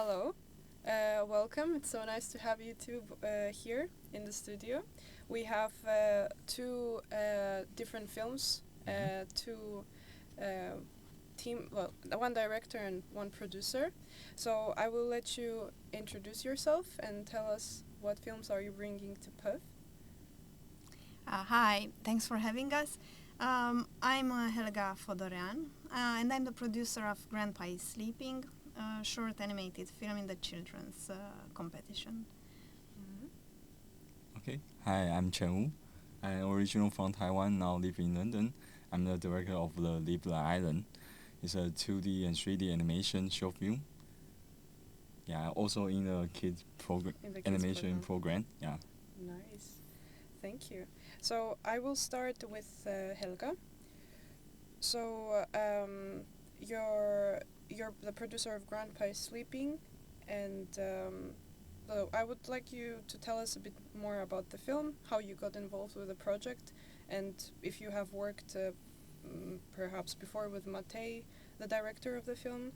Hello, welcome. It's so nice to have you two here in the studio. We have two different films, two one director and one producer. So I will let you introduce yourself and tell us what films are you bringing to PÖFF. Hi, thanks for having us. I'm Helga Fodorean, and I'm the producer of Grandpa is Sleeping, a short animated film in the children's competition. Okay. Hi, I'm Chen Wu. I'm originally from Taiwan, now live in London. I'm the director of the Little Island. It's a 2D and 3D animation short film. Yeah, also in the kids animation program. Yeah. Nice, thank you. So I will start with Helga. So you're the producer of Grandpa is Sleeping, and I would like you to tell us a bit more about the film, how you got involved with the project, and if you have worked perhaps before with Matei, the director of the film,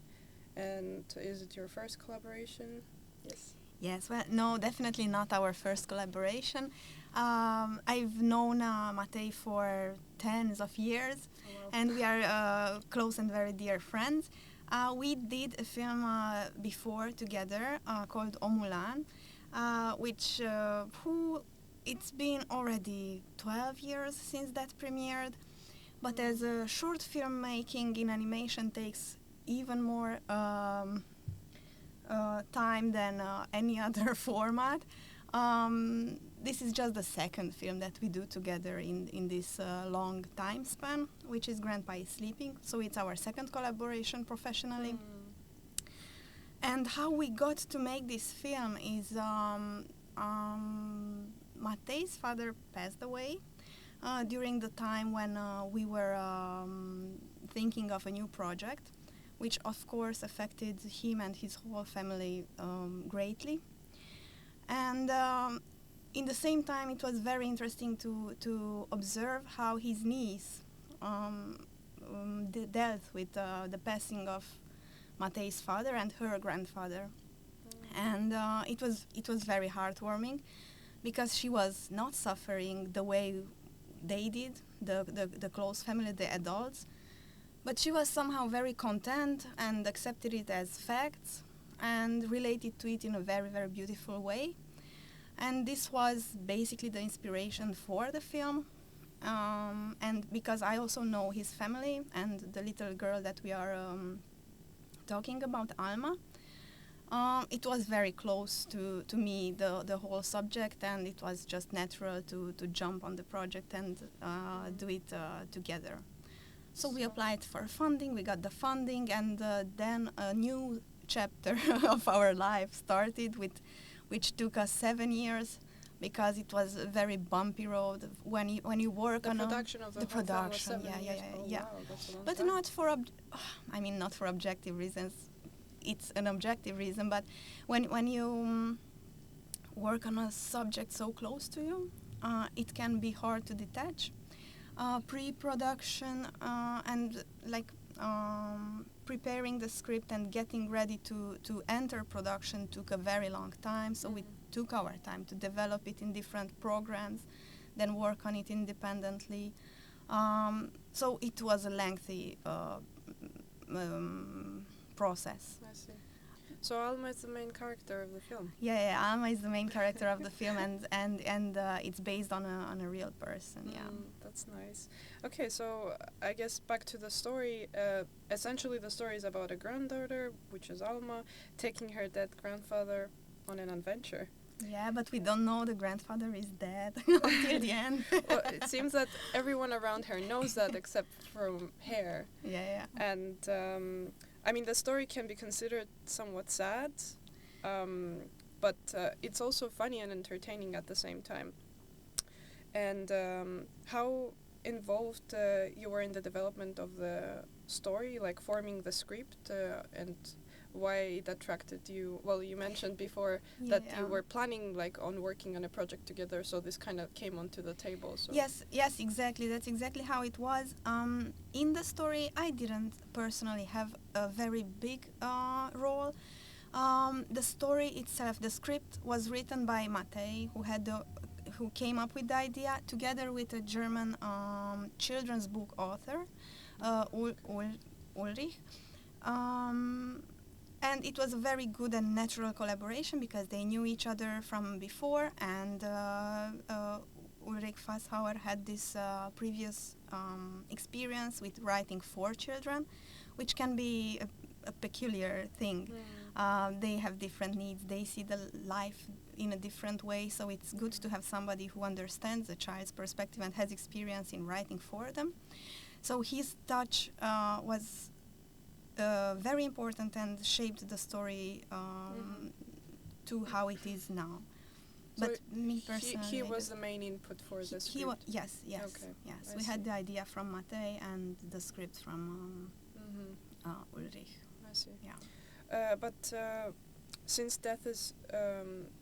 and is it your first collaboration? Yes. Yes, well, no, definitely not our first collaboration. I've known Matei for tens of years, and we are close and very dear friends. We did a film before together called Omulan, which it's been already 12 years since that premiered. But as a short film making in animation takes even more time than any other format, this is just the second film that we do together in this long time span, which is Grandpa is Sleeping. So it's our second collaboration professionally. And how we got to make this film is Matei's father passed away during the time when we were thinking of a new project, which of course affected him and his whole family greatly. And in the same time, it was very interesting to observe how his niece dealt with the passing of Matei's father and her grandfather. And it was very heartwarming, because she was not suffering the way they did, the close family, the adults, but she was somehow very content and accepted it as facts and related to it in a very, very beautiful way. And this was basically the inspiration for the film. And because I also know his family and the little girl that we are talking about, Alma, it was very close to me, the whole subject, and it was just natural to jump on the project and do it together. So we applied for funding, we got the funding, and then a new chapter of our life started, which took us 7 years, because it was a very bumpy road when you work on the production of the production. Yeah. Wow, that's a long but time. not for objective reasons. It's an objective reason, but when you work on a subject so close to you, it can be hard to detach. Pre-production and preparing the script and getting ready to enter production took a very long time, so we took our time to develop it in different programs, then work on it independently. So it was a lengthy process. I see. So Alma is the main character of the film. Yeah, Alma is the main character of the film, and it's based on a real person. Yeah. That's nice. Okay, so I guess back to the story. Essentially, the story is about a granddaughter, which is Alma, taking her dead grandfather on an adventure. Yeah, but we don't know the grandfather is dead until the end. Well, it seems that everyone around her knows that, except from her. Yeah. And I mean, the story can be considered somewhat sad, but it's also funny and entertaining at the same time. And how involved you were in the development of the story, like forming the script, and why it attracted you? Well, you mentioned before that you were planning on working on a project together, so this kind of came onto the table. So. Yes, exactly. That's exactly how it was. In the story, I didn't personally have a very big role. The story itself, the script was written by Matei, who came up with the idea together with a German children's book author, Ulrich. And it was a very good and natural collaboration because they knew each other from before, and Ulrich Fasshauer had this previous experience with writing for children, which can be a peculiar thing. They have different needs, they see the life in a different way, so it's good to have somebody who understands the child's perspective and has experience in writing for them. So his touch was very important and shaped the story to how it is now. So but me personally, he was the main input for the script. Yes. Okay. Yes, we had the idea from Matei and the script from Ulrich. I see. Yeah. But since death is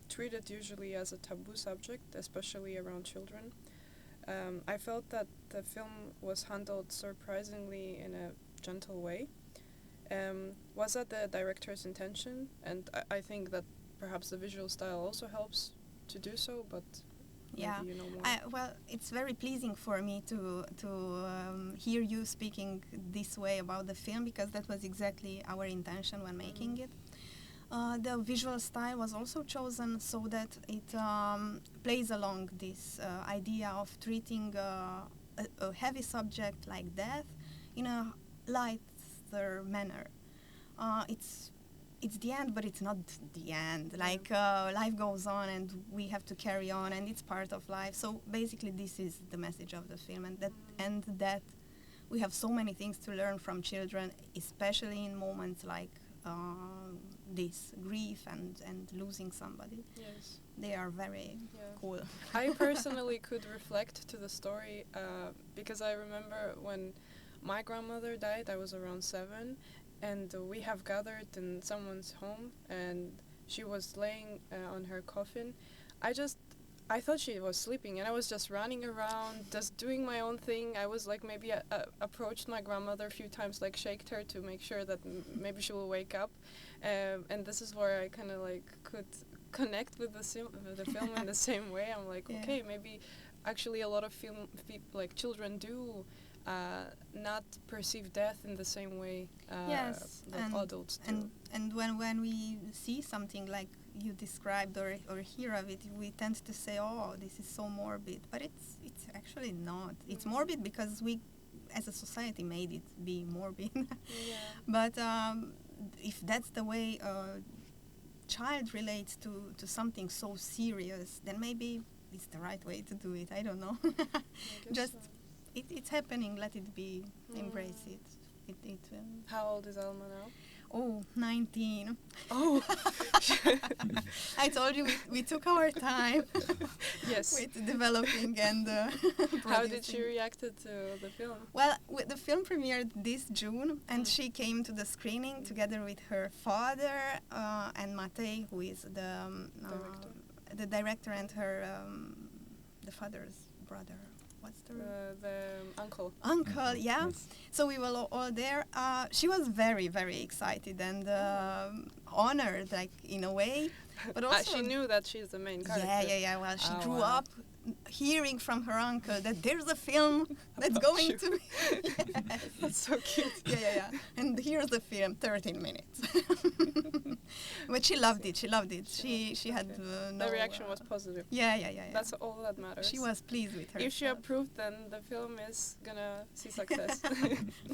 treated usually as a taboo subject, especially around children, I felt that the film was handled surprisingly in a gentle way. Was that the director's intention? And I think that perhaps the visual style also helps to do so, but maybe you know more. Well, it's very pleasing for me to hear you speaking this way about the film, because that was exactly our intention when making it. The visual style was also chosen so that it plays along this idea of treating a heavy subject like death in a lighter manner. It's the end, but it's not the end. Like life goes on, and we have to carry on, and it's part of life. So basically, this is the message of the film, and that we have so many things to learn from children, especially in moments like this, grief and losing somebody. Yes. They are very cool. I personally could reflect to the story because I remember when my grandmother died, I was around 7, and we have gathered in someone's home, and she was laying on her coffin. I thought she was sleeping, and I was just running around, just doing my own thing. I was like, maybe approached my grandmother a few times, like shaked her to make sure that maybe she will wake up. And this is where I kind of like could connect with the film in the same way. I'm like, okay, maybe actually a lot of like children do not perceive death in the same way that adults do. And when we see something like you described or hear of it, we tend to say, oh, this is so morbid. But it's actually not. It's morbid because we, as a society, made it be morbid. But if that's the way a child relates to something so serious, then maybe it's the right way to do it. I don't know. Just it's happening. Let it be. Embrace it. How old is Alma now? Oh, 19. Oh. I told you we took our time. Yes. With developing and How did she react to the film? Well, the film premiered this June, and she came to the screening together with her father and Matei, who is the director, and her the father's brother. What's the uncle. Uncle, yeah. Yes. So we were all there. She was very, very excited and honored, like in a way. But also she knew that she's the main character. Yeah. Well, she grew up hearing from her uncle that there's a film that's going to. Yes. That's so cute. Yeah. And here's the film, 13 minutes. But she loved it. She had no. The reaction was positive. Yeah. That's all that matters. She was pleased with her. If she approved, then the film is gonna see success.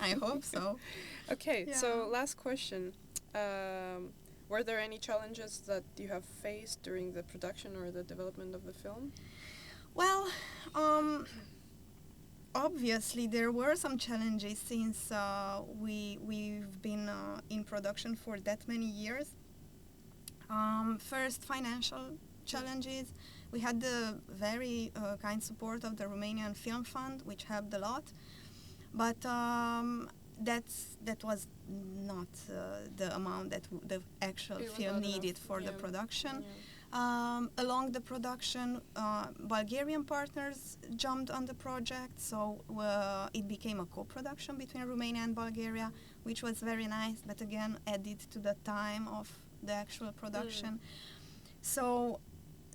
I hope so. Okay, so last question. Were there any challenges that you have faced during the production or the development of the film? Well, obviously there were some challenges since we've been in production for that many years. First, financial challenges. We had the very kind support of the Romanian Film Fund, which helped a lot, but that was not the amount that the actual film needed for the production. Along the production, Bulgarian partners jumped on the project, so it became a co-production between Romania and Bulgaria, which was very nice, but again added to the time of the actual production. So,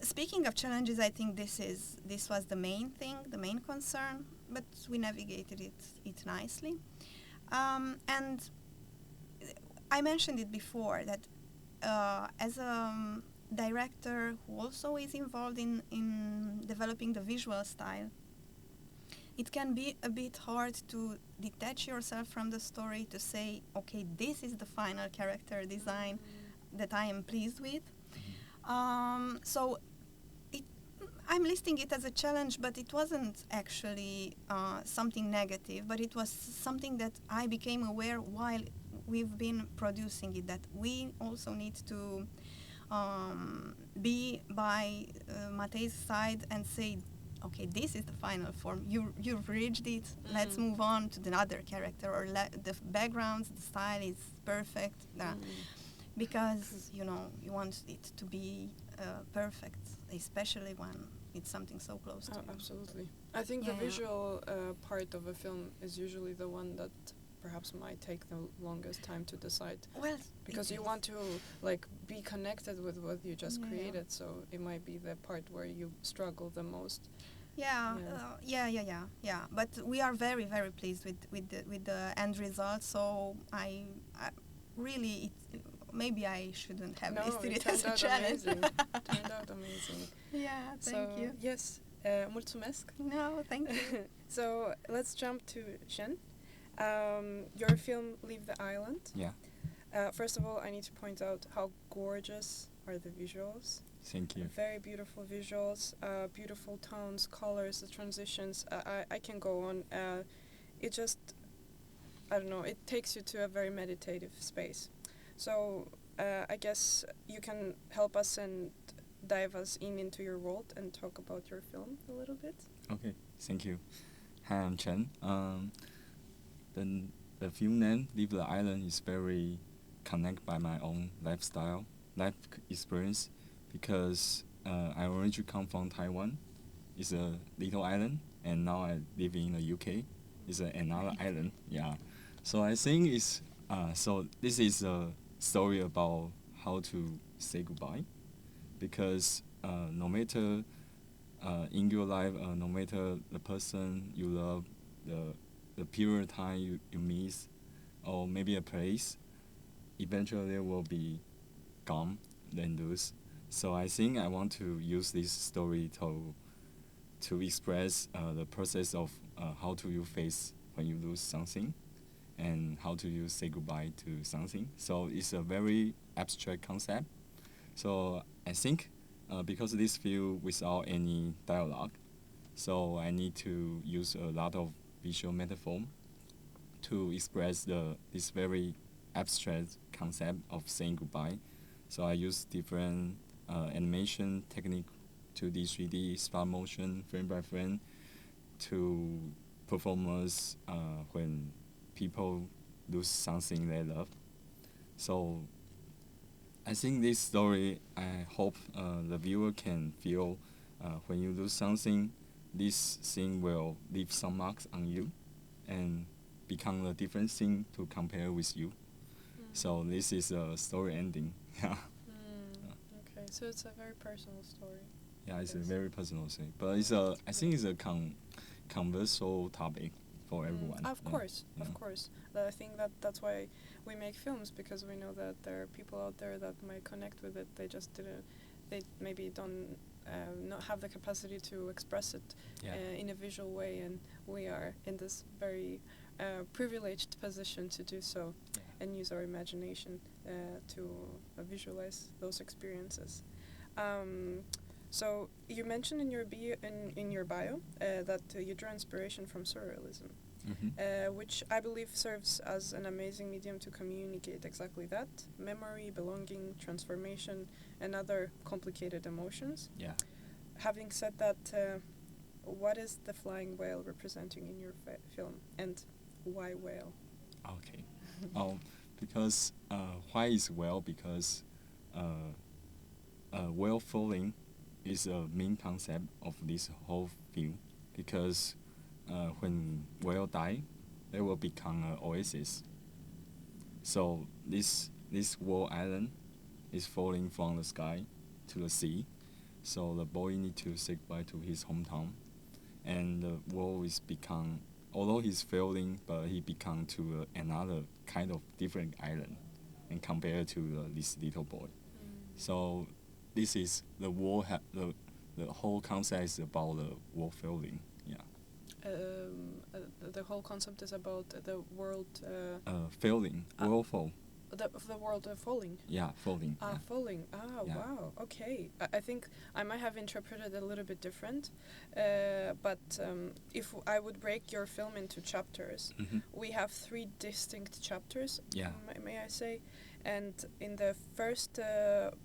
speaking of challenges, I think this was the main thing, the main concern, but we navigated it nicely. And I mentioned it before that as a director who also is involved in developing the visual style, it can be a bit hard to detach yourself from the story to say, okay, this is the final character design that I am pleased with. So I'm listing it as a challenge, but it wasn't actually something negative, but it was something that I became aware while we've been producing it, that we also need to be by Matei's side and say, okay, this is the final form. You've reached it. Let's move on to the other character, or the backgrounds, the style is perfect. Because you want it to be perfect, especially when it's something so close to you. Absolutely. I think the visual part of a film is usually the one that perhaps might take the longest time to decide. Well, because you want to be connected with what you just created, so it might be the part where you struggle the most. Yeah. But we are very, very pleased with the end result. So I really, maybe I shouldn't have listed it as a challenge. Turned out amazing. Yeah, thank you. Yes, mulțumesc. No, thank you. So let's jump to Chen. Your film Leave the Island. Yeah. First of all, I need to point out how gorgeous are the visuals. Thank you. Very beautiful visuals, beautiful tones, colors, the transitions. I can go on. It just, I don't know, it takes you to a very meditative space. So I guess you can help us and dive us into your world and talk about your film a little bit. Okay, thank you. Hi, I'm Chen. The film name, Leave the Island, is very connected by my own life experience, because I originally come from Taiwan. It's a little island, and now I live in the UK. It's another island, yeah. So I think this is a story about how to say goodbye, because no matter in your life, no matter the person you love, the period of time you miss, or maybe a place, eventually will be gone, then lose. So I think I want to use this story to express the process of how do you face when you lose something, and how do you say goodbye to something. So it's a very abstract concept. So I think because this film without any dialogue, so I need to use a lot of visual metaphor to express this very abstract concept of saying goodbye. So I use different animation technique, 2D, 3D, stop motion, frame by frame, to performance when people lose something they love. So I think this story, I hope the viewer can feel when you lose something, this thing will leave some marks on you and become a different thing to compare with you. So this is a story ending. Yeah. Okay, so it's a very personal story. Yeah, it's a very personal thing, but I think it's a controversial topic for everyone. Of course. I think that's why we make films, because we know that there are people out there that might connect with it. They just didn't. They maybe don't not have the capacity to express it in a visual way, and we are in this very privileged position to do so, and use our imagination to visualize those experiences. So you mentioned in your bio that you draw inspiration from surrealism, which I believe serves as an amazing medium to communicate exactly that: memory, belonging, transformation, and other complicated emotions. Yeah. Having said that, what is the flying whale representing in your film, and why whale? Okay. Because why is whale? Because whale falling is a main concept of this whole film. Because when whale die, they will become an oasis. So this whale island is falling from the sky to the sea. So the boy need to say goodbye to his hometown, and the world is become, although he's failing, but he become to another kind of different island, and compared to this little boy. So this is the world. The whole concept is about the world failing. Yeah. The whole concept is about the world. Failing. World fall. The world falling. Yeah, falling. Yeah. Falling. Yeah. Wow. Okay. I think I might have interpreted it a little bit different, but if I would break your film into chapters, we have 3 distinct chapters. Yeah. May I say? And in the first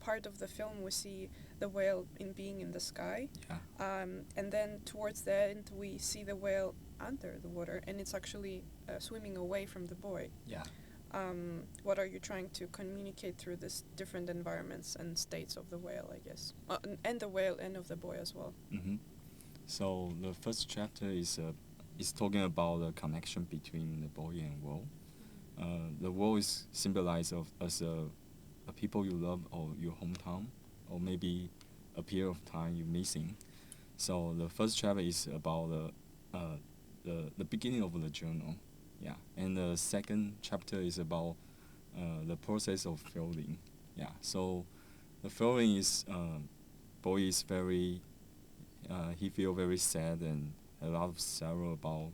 part of the film, we see the whale being in the sky. Yeah. And then towards the end, we see the whale under the water, and it's actually swimming away from the boy. Yeah. What are you trying to communicate through these different environments and states of the whale, I guess? And the whale and of the boy as well. So the first chapter is talking about the connection between the boy and whale. The whale is symbolized as a people you love or your hometown, or maybe a period of time you're missing. So the first chapter is about the beginning of the journal. Yeah, and the second chapter is about the process of failing. Yeah, so the failing is boy is very he feel very sad and a lot of sorrow about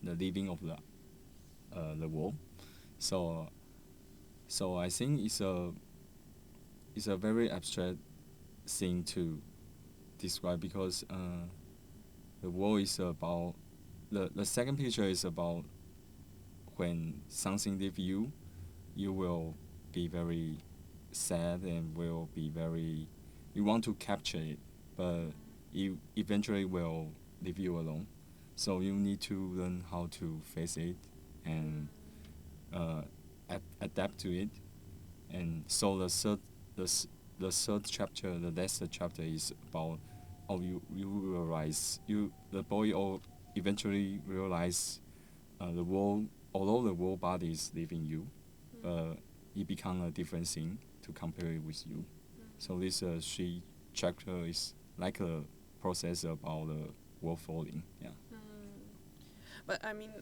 the leaving of the world. So I think it's a very abstract thing to describe, because the world is about the second picture is about when something leaves you, you will be very sad and will be very, you want to capture it, but it eventually will leave you alone. So you need to learn how to face it and adapt to it. And so the third chapter, the last chapter is about you realize the boy eventually realize the world, although the world body is leaving you, it become a different thing to compare it with you. So this 3 chapter is like a process about the world falling. Yeah. But I mean,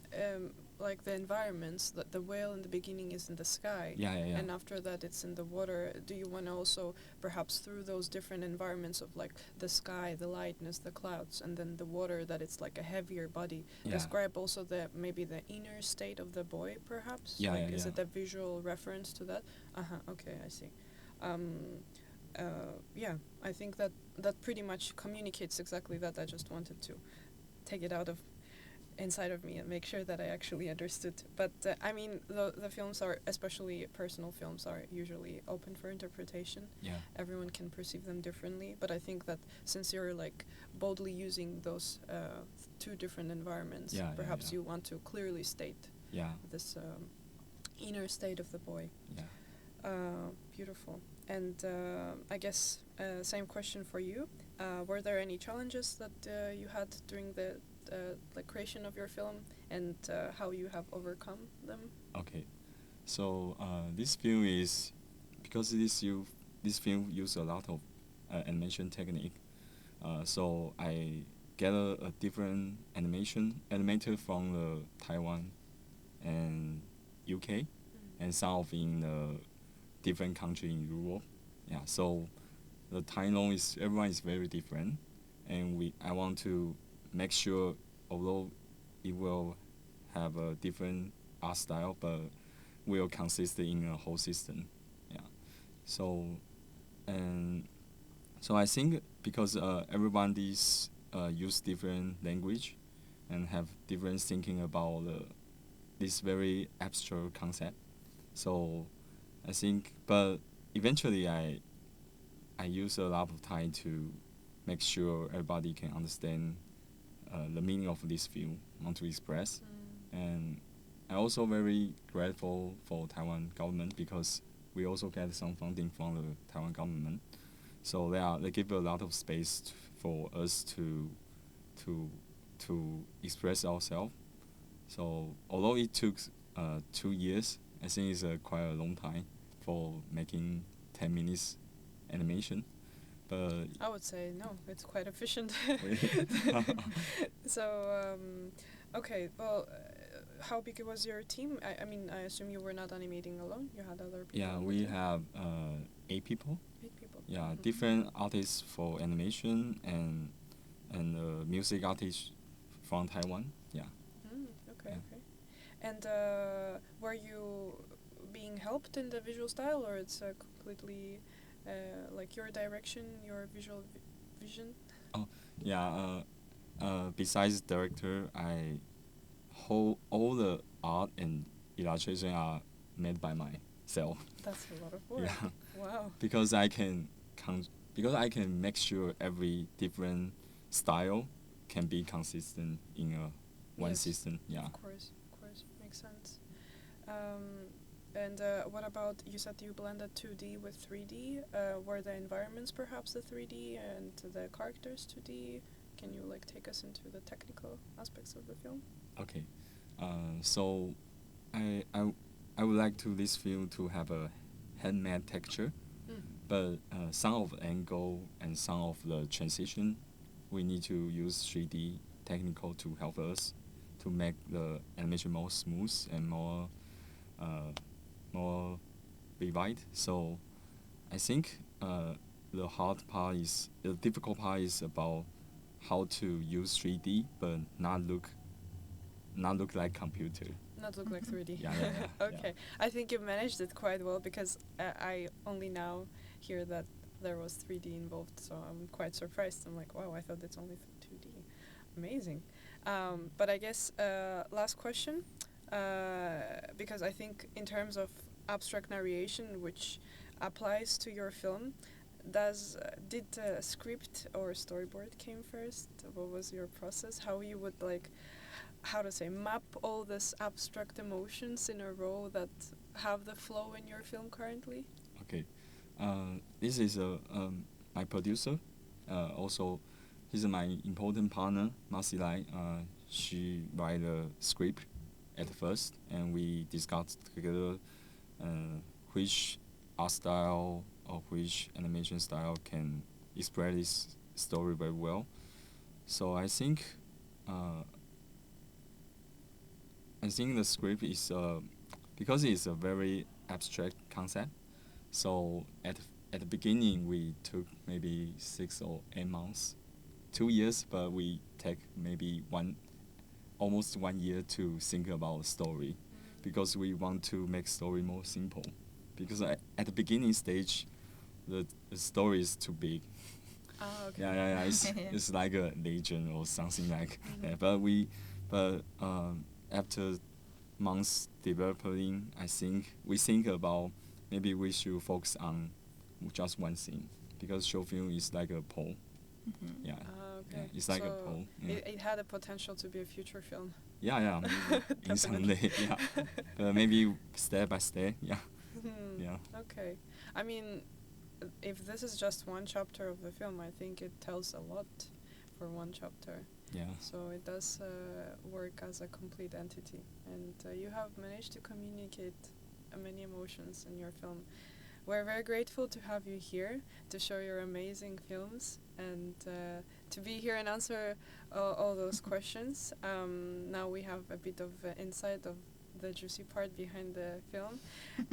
like the environments, that the whale in the beginning is in the sky, Yeah. and after that it's in the water. Do you want to also, perhaps through those different environments of like the sky, the lightness, the clouds, and then the water, that it's like a heavier body, describe also maybe the inner state of the boy, perhaps? Yeah, Is it a visual reference to that? Okay, I see. I think that pretty much communicates exactly that. I just wanted to take it out of inside of me and make sure that I actually understood. But I mean, the films are, especially personal films, are usually open for interpretation. Yeah. Everyone can perceive them differently, but I think that since you're like boldly using those 2 different environments, perhaps you want to clearly state this inner state of the boy. Beautiful. And I guess same question for you. Were there any challenges that you had during the creation of your film, and how you have overcome them? Okay, so this film is, because this film use a lot of animation technique. So I get a different animator from Taiwan and UK, and some of in the different country in Europe. Yeah, so the timeline is, everyone is very different, and I want to make sure, although it will have a different art style, but will consist in a whole system. Yeah. So I think because everyone use different language and have different thinking about this very abstract concept. So I think, but eventually I use a lot of time to make sure everybody can understand the meaning of this film I want to express. And I'm also very grateful for Taiwan government, because we also get some funding from the Taiwan government. So they give a lot of space for us to express ourselves. So although it took 2 years, I think it's quite a long time for making 10 minutes animation. But I would say no, it's quite efficient. So, okay, well, how big was your team? I mean, I assume you were not animating alone. You had other people. yeah, on the we team? have 8 people. 8 people. Yeah, Mhm. different artists for animation and music artists from Taiwan. Yeah. Okay, Yeah. okay. And were you being helped in the visual style, or it's completely like your direction, your visual vision? Yeah. Besides director, I whole all the art and illustration are made by myself. That's a lot of work. Yeah. Wow. Because I can make sure every different style can be consistent in one Yes. system. Yeah. Of course, makes sense. And what about, you said you blended 2D with 3D. Were the environments perhaps the 3D and the characters 2D? Can you like take us into the technical aspects of the film? Okay. So I would like to this film to have a handmade texture, but some of the angle and some of the transition, we need to use 3D technical to help us to make the animation more smooth and more vivid. So I think the difficult part is about how to use 3D but not look like computer. Not look like 3D. Yeah. Okay, I think you managed it quite well, because I only now hear that there was 3D involved, so I'm quite surprised. I'm like, wow, I thought it's only 2D. Amazing. But I guess last question, because I think in terms of abstract narration, which applies to your film, did script or storyboard came first? What was your process? How you would map all this abstract emotions in a row that have the flow in your film currently? Okay. This is my producer. Also, he's my important partner, Masi Lai. She write the script at first, and we discussed together which art style or which animation style can express this story very well. So I think the script is because it's a very abstract concept. So at the beginning we took maybe 6 or 8 months, 2 years, but we take maybe almost 1 year to think about story, because we want to make story more simple. Because at the beginning stage, the story is too big. Ah, okay. Yeah. It's like a legend or something like that. But after months developing, I think we think about maybe we should focus on just one thing, because short film is like a poem. Yeah. Ah, okay. Yeah, it's like a So poem. Yeah. it had a potential to be a future film. Yeah. Maybe in some day. Yeah. Maybe step by step. Yeah. Yeah. Okay. I mean, if this is just one chapter of the film, I think it tells a lot for one chapter. Yeah. So it does work as a complete entity, and you have managed to communicate many emotions in your film. We're very grateful to have you here to show your amazing films and to be here and answer all those questions. Now we have a bit of insight of the juicy part behind the film.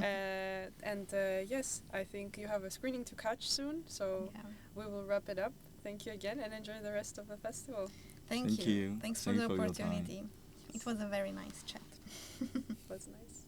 And yes, I think you have a screening to catch soon, so we will wrap it up. Thank you again, and enjoy the rest of the festival. Thank you. you. Thanks Thank for the you for your time. opportunity. It was a very nice chat. That's nice.